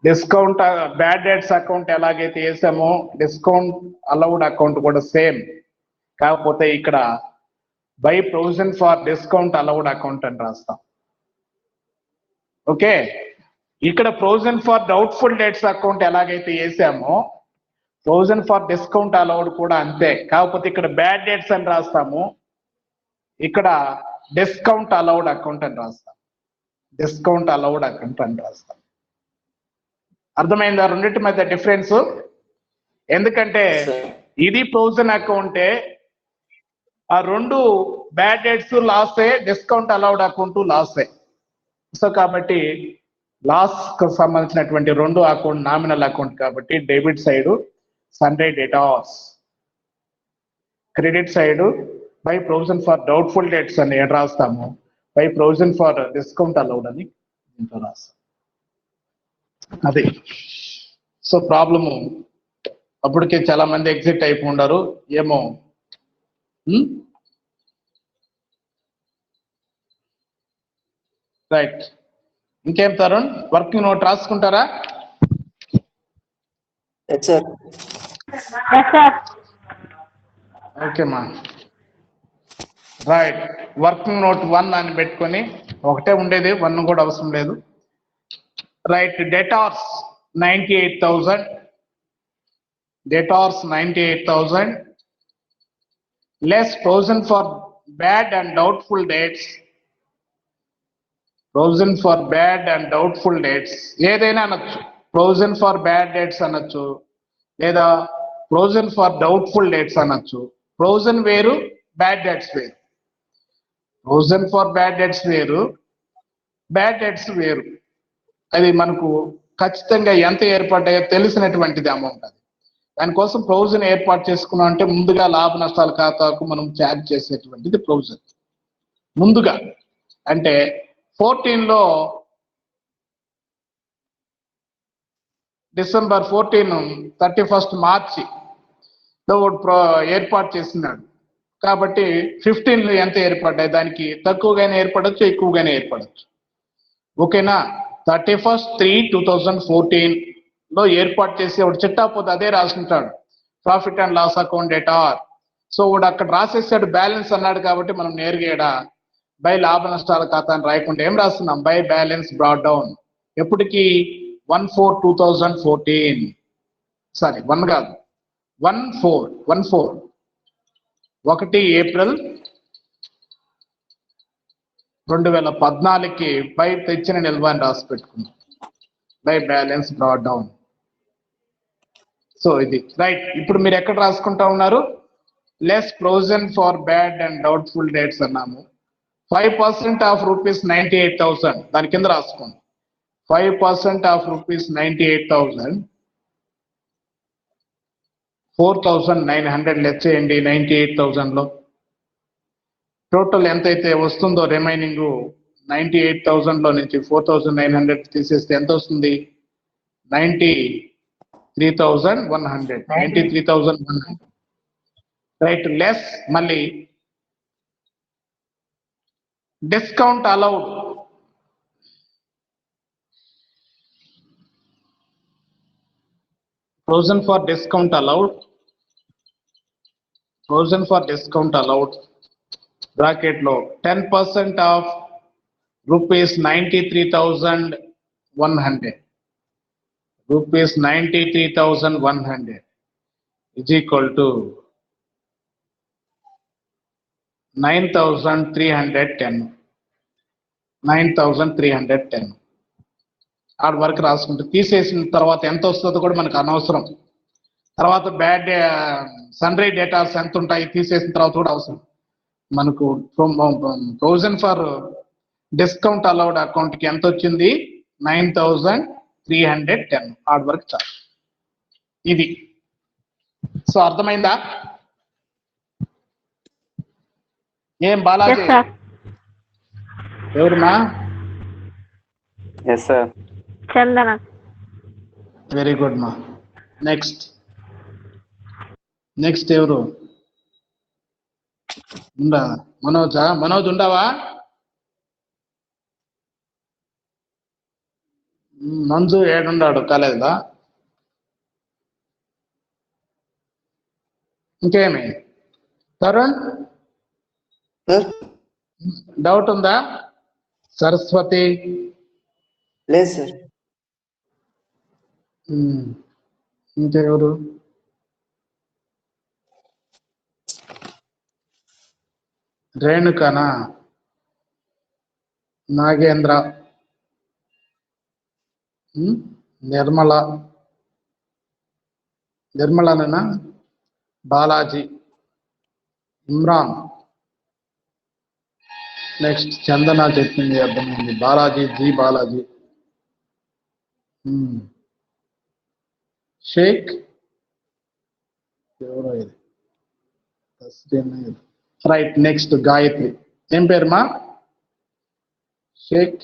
డిస్కౌంట్ బ్యాడ్ డెట్స్ అకౌంట్ ఎలాగైతే వేసామో డిస్కౌంట్ అలౌడ్ అకౌంట్ కూడా సేమ్. కాకపోతే ఇక్కడ by provision for discount allowed account అని రాస్తాం. ఓకే, ఇక్కడ provision for doubtful debts account ఎలాగైతే వేసామో ప్రొవిజన్ ఫర్ డిస్కౌంట్ అలౌడ్ కూడా అంతే. కాకపోతే ఇక్కడ బ్యాడ్ డెట్స్ అని రాస్తాము, ఇక్కడ డిస్కౌంట్ అలౌడ్ అకౌంట్ అని రాస్తాం. డిస్కౌంట్ అలౌడ్ అకౌంట్ అని రాస్తాం. అర్థమైందా రెండింటి మధ్య డిఫరెన్స్? ఎందుకంటే ఇది ప్రొవిజన్ అకౌంటే, ఆ రెండు బ్యాడ్ డెట్స్ లాసే, డిస్కౌంట్ అలౌడ్ అకౌంట్ లాసే. సో కాబట్టి లాస్ కు సంబంధించినటువంటి రెండు అకౌంట్ నామినల్ అకౌంట్ కాబట్టి debit side sundry debtors, credit side by provision for doubtful debts అని రాస్తాము, by provision for discount allowed అని దీంట్లో రాస్తాం. అది సో ప్రాబ్లము. అప్పటికే చాలా మంది ఎగ్జిట్ అయిపోండారు ఏమో. రైట్, ఇంకేం తరుణ్ వర్కింగ్ నోట్ రాసుకుంటారా? ఓకే మా, రైట్. వర్కింగ్ నోట్ 1 అని పెట్టుకొని, ఒకటే ఉండేది 1 కూడా అవసరం లేదు. Right, debtors 98,000, debtors 98,000 less provision for bad and doubtful debts. Provision for bad and doubtful debts ఏదైనా అనొచ్చు, provision for bad debts అనొచ్చు లేదా provision for doubtful debts అనొచ్చు. provision వేరు, bad debts వేరు. provision for bad debts వేరు, bad debts వేరు. అది మనకు ఖచ్చితంగా ఎంత ఏర్పడ్డాయో తెలిసినటువంటిది అమౌంట్. అది దానికోసం ప్రొవిజన్ ఏర్పాటు చేసుకున్నాం అంటే ముందుగా లాభ నష్టాల ఖాతాకు మనం ఛార్జ్ చేసేటువంటిది ప్రొవిజన్ ముందుగా. అంటే 14లో డిసెంబర్ 14 31 మార్చి ఏర్పాటు చేసినాడు కాబట్టి 15లో ఎంత ఏర్పడ్డాయి, దానికి తక్కువగానే ఏర్పడచ్చు, ఎక్కువగానే ఏర్పడచ్చు. ఓకేనా? 31/3/2014 లో ఏర్పాటు చేసి వాడు చిట్టాపోతే అదే రాసుకుంటాడు, profit and loss account debtor. So వాడు అక్కడ రాసేసాడు బ్యాలెన్స్ అన్నాడు కాబట్టి మనం నేరుగా బై లాభ నష్టాల ఖాతాను రాయకుండా ఏం రాస్తున్నాం, బై బ్యాలెన్స్ బ్రాట్ డౌన్. ఎప్పటికి 1/4/2014, సారీ 1 కాదు 1/4 1 ఏప్రిల్ 2014కి బై తెచ్చిన నిల్వ అని రాసి పెట్టుకున్నాం, by balance brought down. So ఇది రైట్. ఇప్పుడు మీరు ఎక్కడ రాసుకుంటా ఉన్నారు, less provision for bad and doubtful dates అన్నాము. 5% ఆఫ్ ₹98,000 దాని కింద రాసుకోండి. 5% ఆఫ్ ₹98,000 4,900 లెస్ చేయండి. 98,000లో టోటల్ ఎంతైతే వస్తుందో రిమైనింగ్ 98,000లో నుంచి 4,900 తీసేస్తే ఎంత వస్తుంది, 93,100. 93,100 రైట్. లెస్ మళ్ళీ discount allowed, provision for discount allowed, provision for discount allowed bracket లో 10% ఆఫ్ ₹93,100 ₹93,100 is equal to 9,310. 9,310 ఆడ వరకు రాసుకుంటే తీసేసిన తర్వాత ఎంత వస్తుందో కూడా మనకు అనవసరం. తర్వాత బ్యాడ్ సన్డ్రీ డేటాస్ ఎంత ఉంటాయి తీసేసిన తర్వాత కూడా అవసరం మనకు. Provision for discount allowed account కి ఎంత వచ్చింది, 9,310 ఆడ వరకు చాలు. ఇది సో అర్థమైందా? ఏం బాలాజీ ఎవరుమా? Yes sir. Chandana. Very good మా. నెక్స్ట్ ఎవరు ఉండా? మనోజా? మనోజ్ ఉండవా? మంజు ఏడున్నాడు కాలేదా? ఇంకేమి తరుణ్ సార్ డౌట్ ఉందా? సరస్వతి లేదు సార్. ఇంకెవరు? రేణుకనా? నాగేంద్ర, నిర్మల, నిర్మలనేనా? బాలాజీ, ఇమ్రాన్, నెక్స్ట్ చందన చెప్పింది అర్థమైంది. బాలాజీ, జీ బాలాజీ, షేక్ ఎవరో ఇది రైట్. నెక్స్ట్ గాయత్రి. ఏం పేరుమా? షేక్.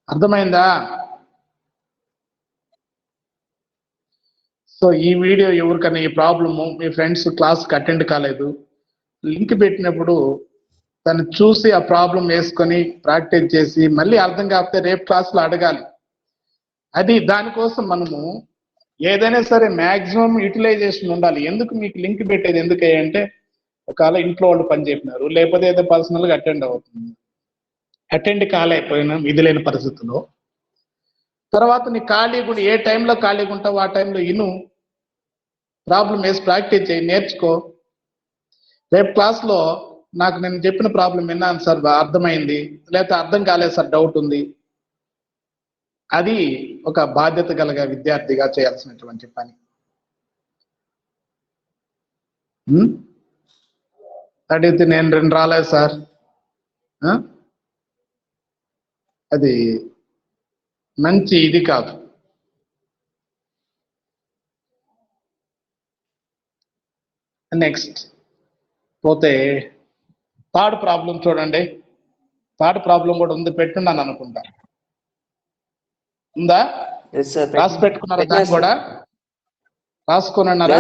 అర్థమైందా? సో ఈ వీడియో ఎవరికైనా ఈ ప్రాబ్లము మీ ఫ్రెండ్స్ క్లాస్కి అటెండ్ కాలేదు, లింక్ పెట్టినప్పుడు దాన్ని చూసి ఆ ప్రాబ్లం వేసుకొని ప్రాక్టీస్ చేసి మళ్ళీ అర్థం కాకపోతే రేపు క్లాస్లో అడగాలి. అది దానికోసం మనము ఏదైనా సరే మ్యాక్సిమం యూటిలైజేషన్ ఉండాలి. ఎందుకు మీకు లింక్ పెట్టేది ఎందుకు అంటే ఒకవేళ ఇంట్లో వాళ్ళు పని చెప్పినారు, లేకపోతే ఏదో పర్సనల్గా అటెండ్ అవుతుంది, అటెండ్ కాలేకపోయినా ఇది లేని పరిస్థితుల్లో తర్వాత నీ ఖాళీగా ఉండి ఏ టైంలో ఖాళీగా ఉంటావు ఆ టైంలో ఇను, ప్రాబ్లం వేసి ప్రాక్టీస్ చేయి, నేర్చుకో. రేపు క్లాస్లో నాకు నేను చెప్పిన ప్రాబ్లం విన్నాను సార్, అర్థమైంది, లేకపోతే అర్థం కాలేదు సార్, డౌట్ ఉంది, అది ఒక బాధ్యత కలిగ విద్యార్థిగా చేయాల్సినటువంటి పని. అడిగితే నేను 2 రాలేదు సార్, అది మంచి ఇది కాదు. నెక్స్ట్ పోతే థర్డ్ ప్రాబ్లం చూడండి. థర్డ్ ప్రాబ్లం కూడా ఉంది, పెట్టున్నాను అనుకుంటా. ఉందా? రాసి పెట్టుకున్నారా? దాన్ని కూడా రాసుకున్నారా?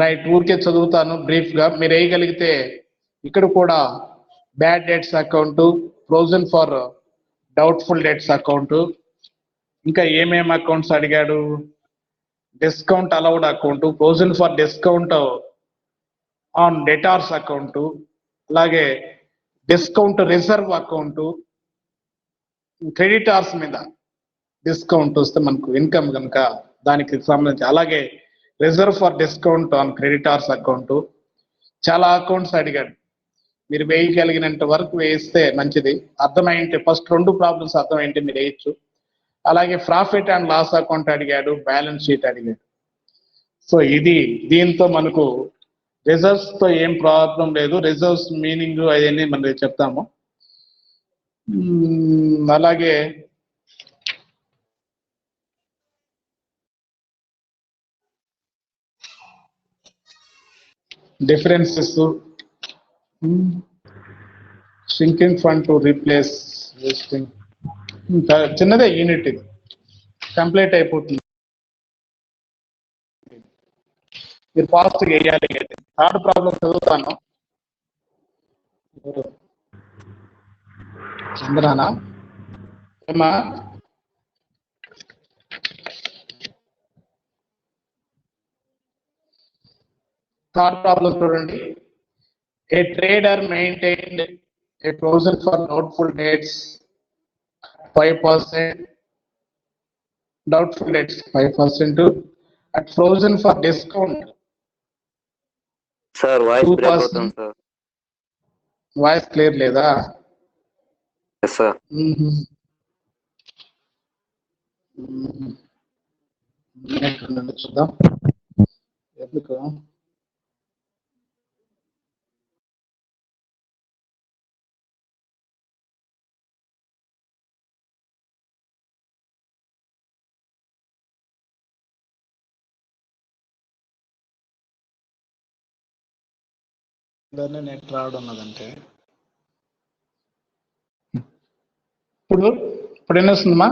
రైట్. ఊరికే చదువుతాను బ్రీఫ్ గా, మీరు వేయగలిగితే. ఇక్కడ కూడా bad dates account, provision for doubtful dates account, ఇంకా ఏమేమి అకౌంట్స్ అడిగాడు? Discount allowed account, provision for discount on debtors account, అలాగే డిస్కౌంట్ రిజర్వ్ అకౌంట్, క్రెడిటార్స్ మీద డిస్కౌంట్ వస్తే మనకు ఇన్కమ్ కనుక దానికి సంబంధించి, అలాగే reserve for discount on creditors account, చాలా అకౌంట్స్ అడిగాడు. మీరు వేయగలిగినంత వరకు వేస్తే మంచిది. అర్థమైంటే ఫస్ట్ 2 ప్రాబ్లమ్స్ అర్థమైంటే మీరు వేయచ్చు. అలాగే ప్రాఫిట్ అండ్ లాస్ అకౌంట్ అడిగాడు, బ్యాలెన్స్ షీట్ అడిగాడు. సో ఇది దీంతో మనకు రిజర్వ్స్ తో ఏం ప్రాబ్లం లేదు, రిజర్వ్స్ మీనింగ్ అవన్నీ మనం చెప్తాము. అలాగే differences, షింకింగ్ fund to replace wasting, చిన్నదే యూనిట్, ఇది కంప్లీట్ అయిపోతుంది. మీరు ఫాస్ట్ గా వేయాలి. థర్డ్ ప్రాబ్లం చదువుతాను. చంద్రానా ఏమా? థర్డ్ ప్రాబ్లం చూడండి. ఏ trader maintained a provision for doubtful dates 5%, doubtful dates 5% at provision for discount. Sir voice break అవుతుంది సార్. వాయిస్ క్లియర్ లేదా? Yes sir. చూద్దాం ఎందుకు. నెట్ రావడం ఉన్నదంటే ఇప్పుడు ఏం వస్తుందమ్మా?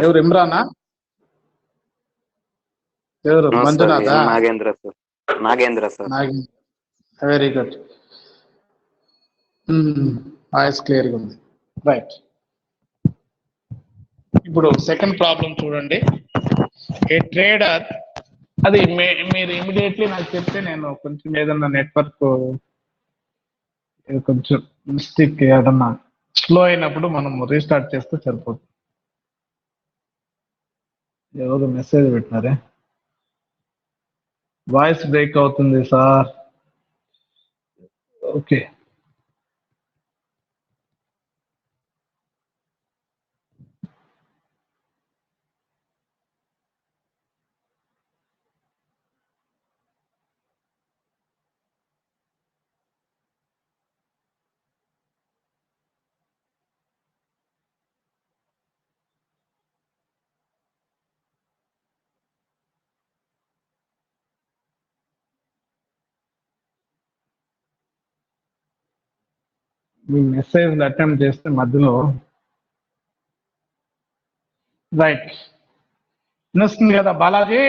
ఎవరు? ఇమ్రానా? ఎవరు? Manjunatha? Nagendra sir. Nagendra sir. Very good. Voice క్లియర్గా ఉంది. రైట్. ఇప్పుడు సెకండ్ ప్రాబ్లం చూడండి. ఏ ట్రేడర్, అది మీరు ఇమీడియట్లీ నాకు చెప్తే నేను కొంచెం ఏదన్నా నెట్వర్క్ కొంచెం మిస్టేక్ ఏదన్నా స్లో అయినప్పుడు మనం రీస్టార్ట్ చేస్తే సరిపోతుంది. ఎవరు మెసేజ్ పెట్టినారే, వాయిస్ బ్రేక్ అవుతుంది సార్. ఓకే, మీ మెసేజ్ అటెంప్ట్ చేస్తే మధ్యలో. రైట్, వినిస్తుంది కదా Balaji?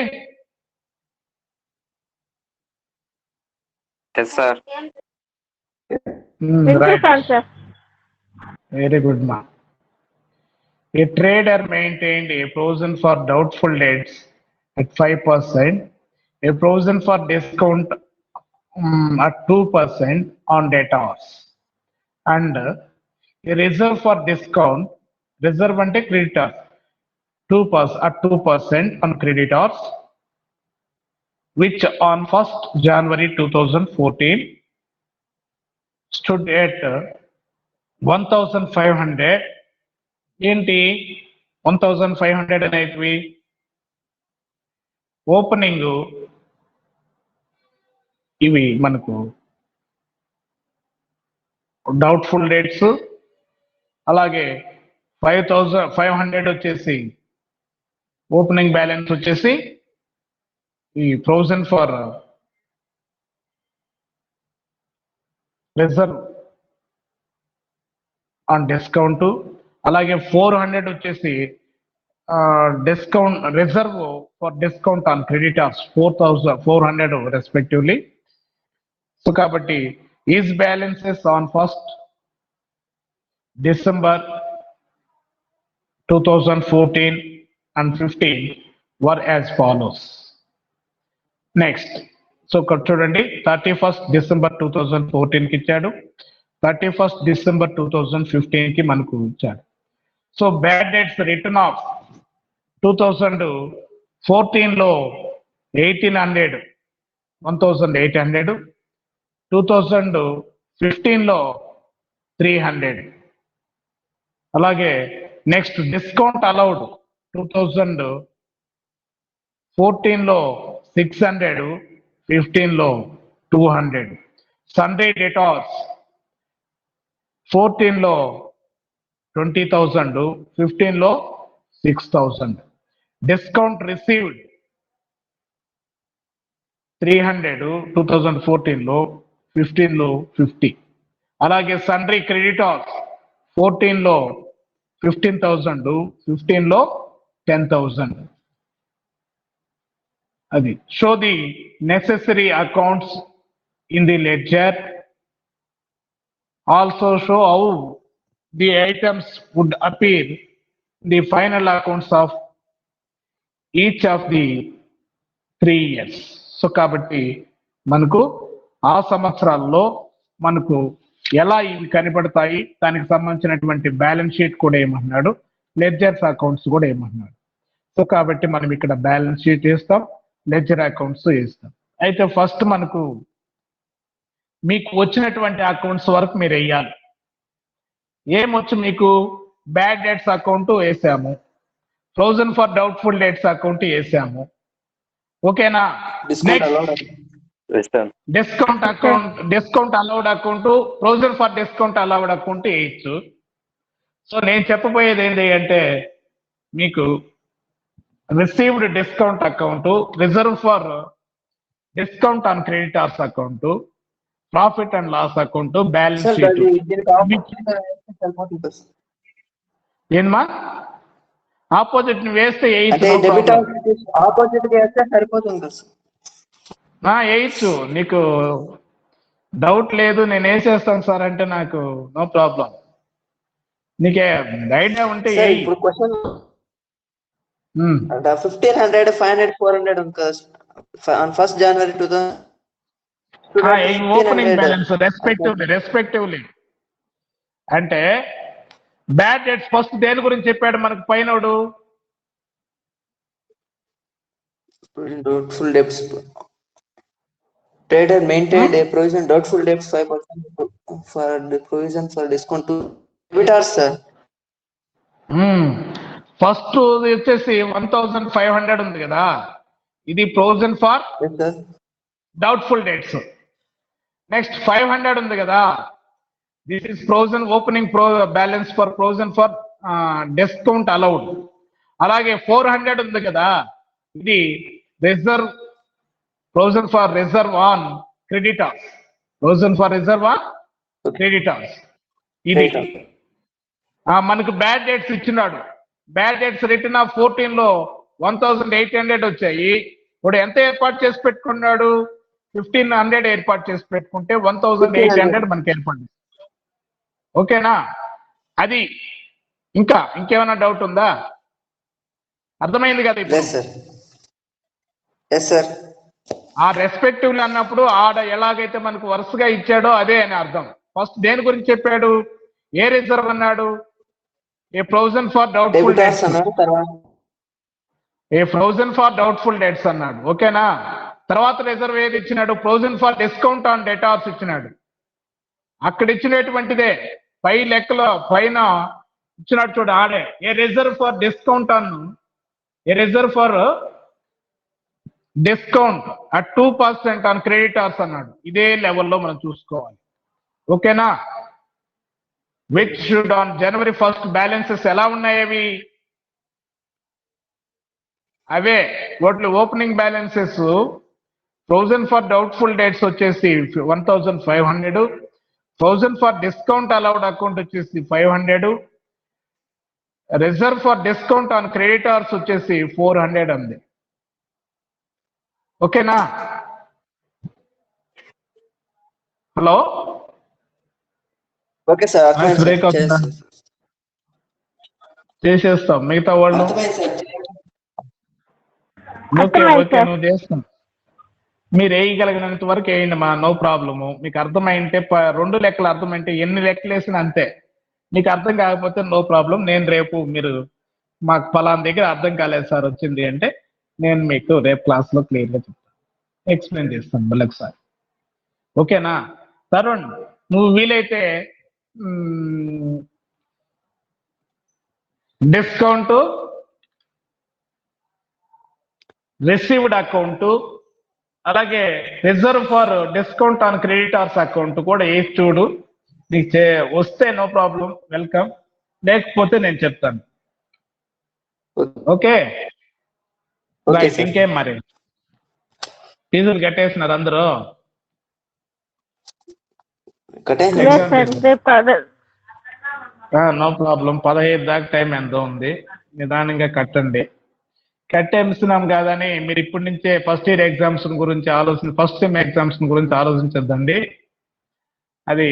Yes sir. Right, very good మా. A trader maintained a provision for doubtful debts at 5%, a provision for discount at 2% on debtors, and a reserve for discount, reserve ante creditors, 2% on creditors, which on 1st January 2014 stood at 1,500. ఏంటి 1,500 అనేటివి? ఓపెనింగ్ ఇవి మనకు డౌట్ఫుల్ డేట్స్, అలాగే 5,500 వచ్చేసి ఓపెనింగ్ బ్యాలెన్స్ వచ్చేసి ఈ provision for reserve on discount, అలాగే 400 వచ్చేసి discount reserve for discount on creditors 4,400 respectively. So కాబట్టి is balances on 1st December 2014 and 15 were as follows. Next, so ఇక్కడ చూడండి, 31st December 2014 కి ఇచ్చాడు, 31st December 2015 కి మనకు ఇచ్చాడు. So bad debts written off 2014 లో 1,800, 2015 లో 300. అలాగే నెక్స్ట్ డిస్కౌంట్ అలౌడ్ 2014 లో 600, 15 లో 200. సన్డే డెటార్స్ 14 లో 20,000, 15 లో 6,000. డిస్కౌంట్ రిసీవ్డ్ 300, 2014 లో, 15 లో 50. అలాగే సన్రీ క్రెడిటార్స్ 14 లో 15,000, 15 లో 10,000. అది show the necessary accounts in the ledger. Also show how the items would appear the final accounts of each of the 3 years. So కాబట్టి మనకు ఆ సంవత్సరాల్లో మనకు ఎలా ఇవి కనబడతాయి, దానికి సంబంధించినటువంటి బ్యాలెన్స్ షీట్ కూడా ఏమన్నాడు, లెడ్జర్స్ అకౌంట్స్ కూడా ఏమన్నాడు. సో కాబట్టి మనం ఇక్కడ బ్యాలెన్స్ షీట్ వేస్తాం, లెడ్జర్ అకౌంట్స్ వేస్తాం. అయితే ఫస్ట్ మనకు మీకు వచ్చినటువంటి అకౌంట్స్ వరకు మీరు వేయాలి. ఏమొచ్చు మీకు? బ్యాడ్ డెట్స్ అకౌంట్ వేసాము, provision for doubtful debts account వేసాము, ఓకేనా? Discount account, discount allowed account, provision for discount allowed account వేయచ్చు. సో నేను చెప్పబోయేది ఏంటి అంటే, మీకు received discount account, reserve for discount on creditors account, profit and loss account, balance sheet. ఏమా ఆపోజిట్ వేస్తే ఆపోజిట్ వేస్తే సరిపోతుంది. వేయచ్చు. నీకు డౌట్ లేదు, నేను వేసేస్తాను సార్ అంటే నాకు నో ప్రాబ్లం. నీకే ఐడియా ఉంటే సార్ ఏయ్. ఇప్పుడు క్వశ్చన్ 1500 500 400 ఉంది కదా on 1st January 2000 opening 1500 balance respectively అంటే బ్యాడ్ డెట్స్ ఫస్ట్ దేని గురించి చెప్పాడు మనకు పైనోడు? doubtful debts. Trader maintained a provision doubtful debts 5% for the provision for discount to debtors, sir. First వచ్చేసి 1500 ఉంది కదా, ఇది provision for Yes, sir. Doubtful dates. Next 500 ఉంది కదా, this is provision opening balance for provision for discount allowed. అలాగే 400 ఉంది కదా, ఇది reserve provision for reserve on creditors. Provision for reserve on creditors ఇది. మనకు బ్యాడ్ డేట్స్ ఇచ్చినాడు. బ్యాడ్ డేట్స్ రిటర్న్ ఆఫ్ 14 లో 1800 వచ్చాయి. ఇప్పుడు ఎంత ఏర్పాటు చేసి పెట్టుకున్నాడు? 1500 ఏర్పాటు చేసి పెట్టుకుంటే 1800 మనకి ఏర్పడింది. ఓకేనా? అది ఇంకేమైనా డౌట్ ఉందా? అర్థమైంది కదా ఇప్పుడు? Yes, sir. Yes, sir. ఆ రెస్పెక్టివ్లీ అన్నప్పుడు ఆడ ఎలాగైతే మనకు వరుసగా ఇచ్చాడో అదే అని అర్థం. ఫస్ట్ దేని గురించి చెప్పాడు? ఏ రిజర్వ్ అన్నాడు? ఏ provision for doubtful Debtors debts. అన్నాడు తర్వాత ఏ ప్రొవిజన్ ఫర్ డౌట్ఫుల్ డెట్స్ అన్నాడు. ఓకేనా? తర్వాత రిజర్వ్ ఏది ఇచ్చినాడు? Provision for discount on debtors ఇచ్చినాడు. అక్కడ ఇచ్చినటువంటిదే పై లెక్కలో పైన ఇచ్చినట్టు చూడు, ఆడే a reserve for discount a reserve for discount at 2% on creditors అన్నాడు. ఇదే లెవెల్లో మనం చూసుకోవాలి. ఓకేనా? Which should on January 1st balances ఎలా ఉన్నాయి అవి? అవే వాటి opening balances. Provision for doubtful dates వచ్చేసి 1500, provision for discount allowed account వచ్చేసి 500, reserve for discount on creditors వచ్చేసి 400 ఉంది. ఓకేనా? Hello, okay sir. Voice break అవుతుందా? చేసేస్తాం మిగతా వాళ్ళు. ఓకే నువ్వు చేస్తాం. మీరు వేయగలిగినంత వరకు వేయండి మా, నో ప్రాబ్లము. మీకు అర్థమైంటే 2 లెక్కలు అర్థమైంటే ఎన్ని లెక్కలు వేసినా అంతే. మీకు అర్థం కాకపోతే నో ప్రాబ్లం. నేను రేపు మీరు మాకు ఫలానా దగ్గర అర్థం కాలేదు సార్ వచ్చింది అంటే నేను మీకు రేపు క్లాస్లో క్లియర్గా చెప్తాను, ఎక్స్ప్లెయిన్ చేస్తాను మళ్ళీ ఒకసారి. ఓకేనా? తరుణ్, నువ్వు వీలైతే డిస్కౌంట్ రిసీవ్డ్ అకౌంట్ అలాగే reserve for discount on creditors account కూడా వేసి చూడు. నీకు వస్తే నో ప్రాబ్లం, వెల్కమ్. లేకపోతే నేను చెప్తాను. Okay right. ఇంకేం మరి ఫీజులు కట్టేసినారు అందరూ? No problem. 15 దాకా టైం ఎంతో ఉంది, నిదానంగా కట్టండి. కట్టేస్తున్నాం కాదని మీరు ఇప్పటి నుంచే ఫస్ట్ ఇయర్ ఎగ్జామ్స్ గురించి ఫస్ట్ సెమ్ ఎగ్జామ్స్ గురించి ఆలోచించద్దండి. అది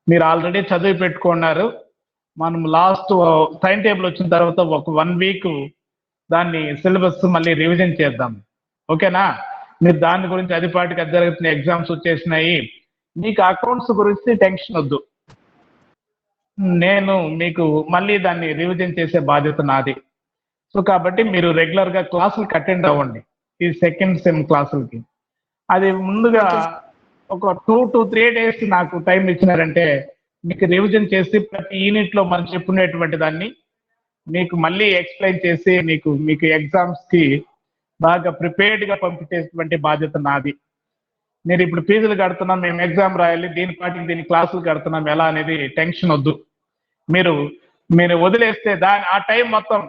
మీరు ఆల్రెడీ చదివి పెట్టుకున్నారు. మనం లాస్ట్ టైం టేబుల్ వచ్చిన తర్వాత ఒక 1 వీక్ దాన్ని సిలబస్ మళ్ళీ రివిజన్ చేద్దాం. ఓకేనా? మీరు దాని గురించి అదిపాటికి జరుగుతున్న ఎగ్జామ్స్ వచ్చేసినాయి. మీకు అకౌంట్స్ గురించి టెన్షన్ వద్దు, నేను మీకు మళ్ళీ దాన్ని రివిజన్ చేసే బాధ్యత నాది. సో కాబట్టి మీరు రెగ్యులర్గా క్లాసులకి అటెండ్ అవ్వండి, ఈ సెకండ్ సెమ్ క్లాసులకి. అది ముందుగా ఒక 2 to 3 days నాకు టైం ఇచ్చినారంటే మీకు రివిజన్ చేసి ప్రతి యూనిట్లో మనం చెప్పుకునేటువంటి దాన్ని మీకు మళ్ళీ ఎక్స్ప్లెయిన్ చేసి మీకు ఎగ్జామ్స్కి బాగా ప్రిపేర్డ్గా పంపించేటువంటి బాధ్యత నాది. మీరు ఇప్పుడు ఫీజులు కడుతున్నాం, మేము ఎగ్జామ్ రాయాలి, దీని క్లాసులు కడుతున్నాం ఎలా అనేది టెన్షన్ వద్దు. మీరు వదిలేస్తే ఆ టైం మొత్తం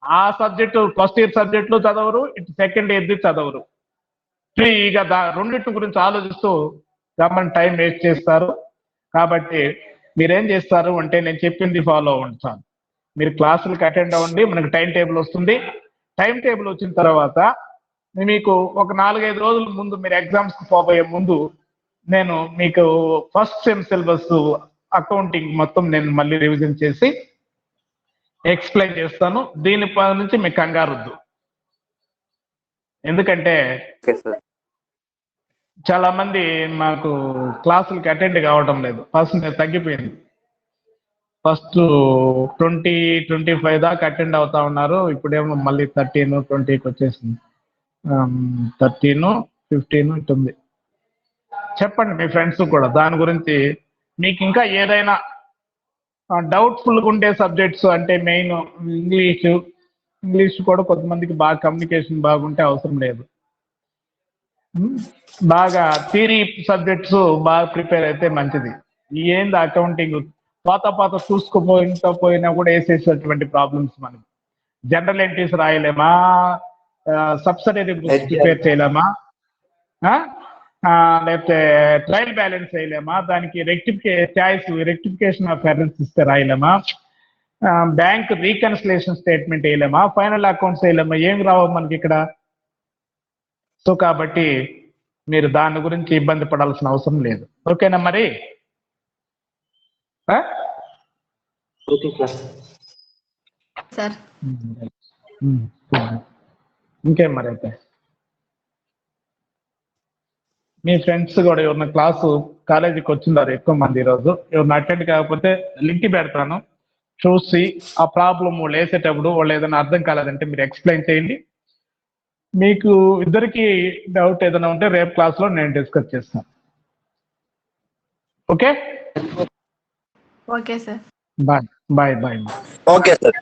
ఆ సబ్జెక్టు ఫస్ట్ ఇయర్ సబ్జెక్టులు చదవరు, ఇటు సెకండ్ ఇయర్ది చదవరు. ఫ్రీగా రెండింటి గురించి ఆలోచిస్తూ గమని టైం వేస్ట్ చేస్తారు. కాబట్టి మీరేం చేస్తారు అంటే నేను చెప్పింది ఫాలో అవ్వండి చాలు. మీరు క్లాసులకు అటెండ్ అవ్వండి, మనకు టైం టేబుల్ వస్తుంది. టైం టేబుల్ వచ్చిన తర్వాత మీకు ఒక 4-5 రోజుల ముందు మీరు ఎగ్జామ్స్కి పోబోయే ముందు నేను మీకు ఫస్ట్ సెమ్ సిలబస్ అకౌంటింగ్ మొత్తం నేను మళ్ళీ రివిజన్ చేసి ఎక్స్ప్లెయిన్ చేస్తాను. దీని నుంచి మీకు కంగారొద్దు. ఎందుకంటే ఓకే సార్. చాలా మంది మాకు క్లాసులకి అటెండ్ కావడం లేదు, పర్సెంటేజ్ తగ్గిపోయింది. ఫస్ట్ 20-25 దాకా అటెండ్ అవుతా ఉన్నారు, ఇప్పుడేమో మళ్ళీ 13-20కి వచ్చేసింది. 13-15 ఉంటుంది. చెప్పండి మీ ఫ్రెండ్స్ కూడా దాని గురించి. మీకు ఇంకా ఏదైనా డౌట్ఫుల్గా ఉండే సబ్జెక్ట్స్ అంటే మెయిన్ ఇంగ్లీష్ కూడా కొంతమందికి బాగా కమ్యూనికేషన్ బాగుంటే అవసరం లేదు. బాగా థియరీ సబ్జెక్ట్స్ బాగా ప్రిపేర్ అయితే మంచిది. ఏంది అకౌంటింగ్ పాత పోయినా కూడా వేసేసేటువంటి ప్రాబ్లమ్స్ మనకి. జనరల్ ఎంట్రీస్ రాయలేమా, సబ్సిడరీ బుక్స్ ప్రిపేర్ చేయలేమా, లేకపోతే ట్రయల్ బ్యాలెన్స్ చేయలేమా, దానికి రెక్టిఫికేషన్ ఆఫ్ ఎర్రర్స్ ఇస్తే రాయలేమా, బ్యాంక్ రీకన్సిలేషన్ స్టేట్మెంట్ వేయలేమా, ఫైనల్ అకౌంట్స్ వేయలేమా, ఏం రావు మనకి ఇక్కడ. సో కాబట్టి మీరు దాని గురించి ఇబ్బంది పడాల్సిన అవసరం లేదు. ఓకేనా మరి? Okay sir. ఇంకేం మరి అయితే మీ ఫ్రెండ్స్ కూడా ఎవరిన క్లాసు కాలేజీకి వచ్చిందారు ఎక్కువ మంది ఈరోజు. ఎవరిన అటెండ్ కాకపోతే లింక్ పెడతాను, చూసి ఆ ప్రాబ్లం వాళ్ళు వేసేటప్పుడు వాళ్ళు ఏదైనా అర్థం కాలేదంటే మీరు ఎక్స్ప్లెయిన్ చేయండి. మీకు ఇద్దరికి డౌట్ ఏదైనా ఉంటే రేపు క్లాస్లో నేను డిస్కస్ చేస్తాను. Okay okay sir. Bye bye bye. Okay sir.